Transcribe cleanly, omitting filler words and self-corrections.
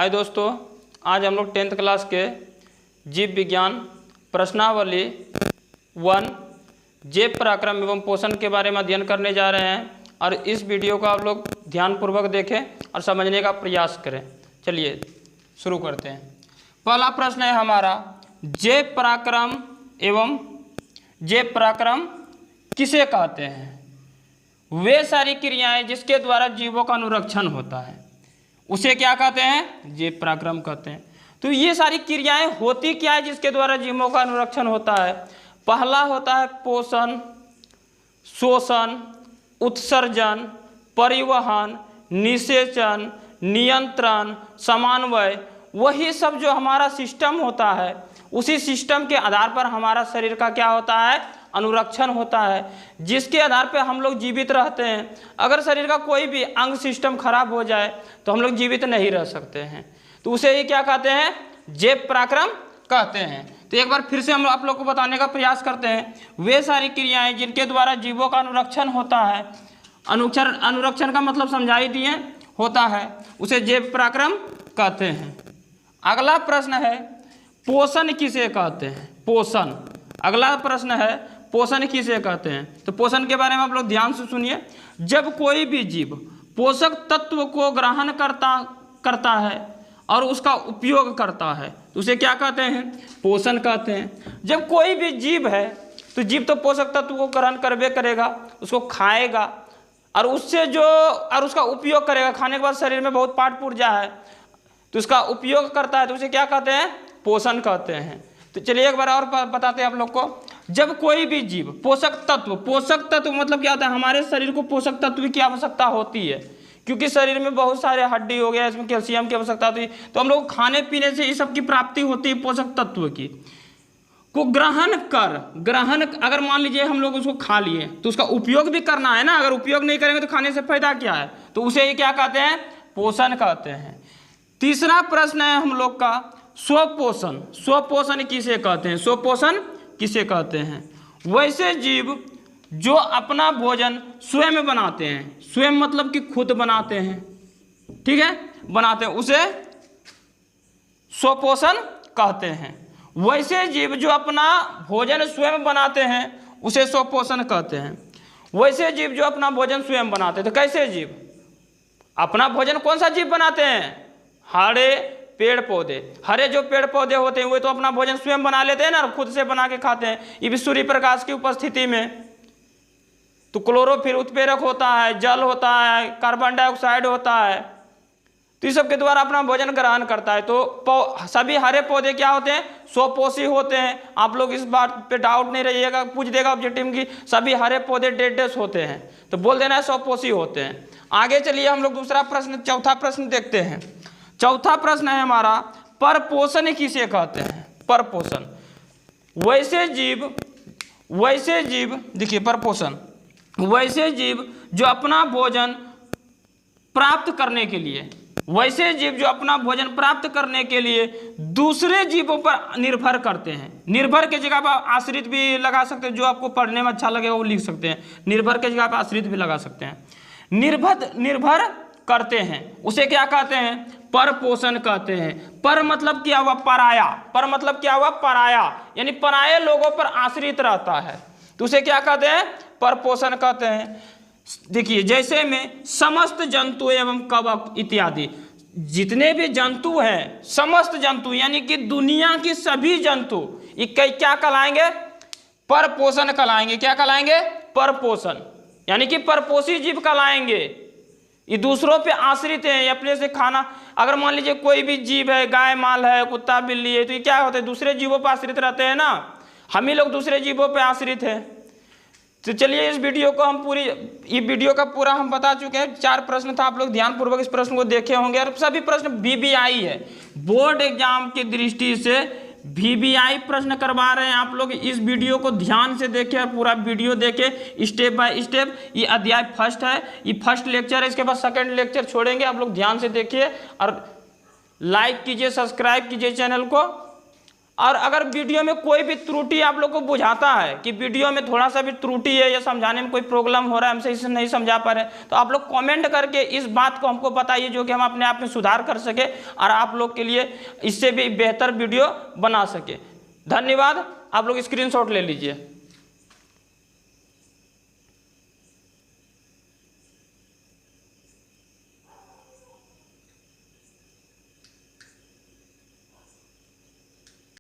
हाय दोस्तों, आज हम लोग 10th क्लास के जीव विज्ञान प्रश्नावली 1 जैव पराक्रम एवं पोषण के बारे में अध्ययन करने जा रहे हैं और इस वीडियो को आप लोग ध्यानपूर्वक देखें और समझने का प्रयास करें। चलिए शुरू करते हैं। पहला प्रश्न है हमारा, जैव पराक्रम एवं जैव पराक्रम किसे कहते हैं? वे सारी क्रियाएं जिसके द्वारा जीवों का अनुरक्षण होता है उसे क्या कहते हैं? जैव पराक्रम कहते हैं। तो ये सारी क्रियाएं होती क्या है जिसके द्वारा जीवों का अनुरक्षण होता है? पहला होता है पोषण, शोषण, उत्सर्जन, परिवहन, निषेचन, नियंत्रण, समन्वय। वही सब जो हमारा सिस्टम होता है, उसी सिस्टम के आधार पर हमारा शरीर का क्या होता है? अनुरक्षण होता है, जिसके आधार पर हम लोग जीवित रहते हैं। अगर शरीर का कोई भी अंग सिस्टम खराब हो जाए तो हम लोग जीवित नहीं रह सकते हैं। तो उसे ही क्या कहते हैं? जैव पराक्रम कहते हैं। तो एक बार फिर से हम आप लोग को बताने का प्रयास करते हैं। वे सारी क्रियाएं जिनके द्वारा जीवों का अनुरक्षण होता है, अनुरक्षण का मतलब समझा ही दिए, होता है, उसे जैव पराक्रम कहते हैं। अगला प्रश्न है, पोषण किसे कहते हैं? पोषण, अगला प्रश्न है, पोषण किसे कहते हैं? तो पोषण के बारे में आप लोग ध्यान से सुनिए। जब कोई भी जीव पोषक तत्व को ग्रहण करता है और उसका उपयोग करता है तो उसे क्या कहते हैं? पोषण कहते हैं। जब कोई भी जीव है तो जीव तो पोषक तत्व को ग्रहण करबे करेगा, उसको खाएगा और उसका उपयोग करेगा। खाने के बाद शरीर में बहुत पार्ट पुर्जा है तो उसका उपयोग करता है, तो उसे क्या कहते हैं? पोषण कहते हैं। तो चलिए एक बार और बताते हैं आप लोग को। जब कोई भी जीव पोषक तत्व मतलब क्या होता है? हमारे शरीर को पोषक तत्व की आवश्यकता होती है, क्योंकि शरीर में बहुत सारे हड्डी हो गया, इसमें कैल्शियम की आवश्यकता होती है। तो हम लोग खाने पीने से इस सब की प्राप्ति होती है पोषक तत्व की को ग्रहण अगर मान लीजिए हम लोग उसको खा लिए तो उसका उपयोग भी करना है ना। अगर उपयोग नहीं करेंगे तो खाने से फायदा क्या है? तो उसे ही क्या कहते हैं? पोषण कहते हैं। तीसरा प्रश्न है हम लोग का, स्वपोषण किसे कहते हैं? स्वपोषण किसे कहते हैं? वैसे जीव जो अपना भोजन स्वयं बनाते हैं, स्वयं मतलब कि खुद बनाते हैं, ठीक है, बनाते हैं, उसे स्वपोषण कहते हैं। वैसे जीव जो अपना भोजन स्वयं बनाते हैं उसे स्वपोषण कहते हैं। वैसे जीव जो अपना भोजन स्वयं बनाते हैं, तो कैसे जीव अपना भोजन कौन सा जीव बनाते हैं? हरे पेड़ पौधे, हरे जो पेड़ पौधे होते हैं वे तो अपना भोजन स्वयं बना लेते हैं ना, खुद से बना के खाते हैं। ये भी सूर्य प्रकाश की उपस्थिति में। तो क्लोरोफिल उत्प्रेरक होता है, जल होता है, कार्बन डाइऑक्साइड होता है, तो इस सब के द्वारा अपना भोजन ग्रहण करता है। तो सभी हरे पौधे क्या होते हैं? स्वपोषी होते हैं। आप लोग इस बात पे डाउट नहीं रहिएगा, पूछ देगा ऑब्जेक्टिव की सभी हरे पौधे डेड होते हैं तो बोल देना है स्वपोषी होते हैं। आगे चलिए हम लोग दूसरा प्रश्न, चौथा प्रश्न देखते हैं। चौथा प्रश्न है हमारा, परपोषण किसे कहते हैं? परपोषण, वैसे जीव देखिए, परपोषण वैसे जीव जो अपना भोजन प्राप्त करने के लिए दूसरे जीवों पर निर्भर करते हैं। निर्भर के जगह पर आश्रित भी लगा सकते हैं, जो आपको पढ़ने में अच्छा लगेगा वो लिख सकते हैं। निर्भर के जगह पर आश्रित भी लगा सकते हैं। निर्भर करते हैं उसे क्या कहते हैं? परपोषण कहते हैं। पर मतलब क्या हुआ? पराया। पर मतलब क्या हुआ? पराया, यानी पराये लोगों पर आश्रित रहता है तो उसे क्या कहते हैं? परपोषण कहते हैं। देखिए, जैसे में समस्त जंतु एवं कवक इत्यादि, जितने भी जंतु हैं, समस्त जंतु यानी कि दुनिया की सभी जंतु ये क्या कहलाएंगे? परपोषण कहलाएंगे। क्या कहलाएंगे? परपोषण, यानी कि परपोषी जीव कहलाएंगे। ये दूसरों पे आश्रित है, अपने से खाना, अगर मान लीजिए कोई भी जीव है, गाय माल है, कुत्ता बिल्ली है, तो ये क्या होते हैं? दूसरे जीवों पर आश्रित रहते हैं ना। हम ही लोग दूसरे जीवों पे आश्रित हैं। तो चलिए इस वीडियो को हम ये वीडियो का पूरा हम बता चुके हैं। 4 प्रश्न था, आप लोग ध्यानपूर्वक इस प्रश्न को देखे होंगे और सभी प्रश्न VBI है, बोर्ड एग्जाम की दृष्टि से VBI प्रश्न करवा रहे हैं। आप लोग इस वीडियो को ध्यान से देखें और पूरा वीडियो देखें स्टेप बाय स्टेप। ये अध्याय फर्स्ट है, ये फर्स्ट लेक्चर है, इसके बाद सेकंड लेक्चर छोड़ेंगे। आप लोग ध्यान से देखिए और लाइक कीजिए, सब्सक्राइब कीजिए चैनल को और अगर वीडियो में कोई भी त्रुटि आप लोग को बुझाता है कि वीडियो में थोड़ा सा भी त्रुटि है या समझाने में कोई प्रॉब्लम हो रहा है, हमसे इसे नहीं समझा पा रहे, तो आप लोग कमेंट करके इस बात को हमको बताइए, जो कि हम अपने आप में सुधार कर सके और आप लोग के लिए इससे भी बेहतर वीडियो बना सके। धन्यवाद। आप लोग स्क्रीनशॉट ले लीजिए।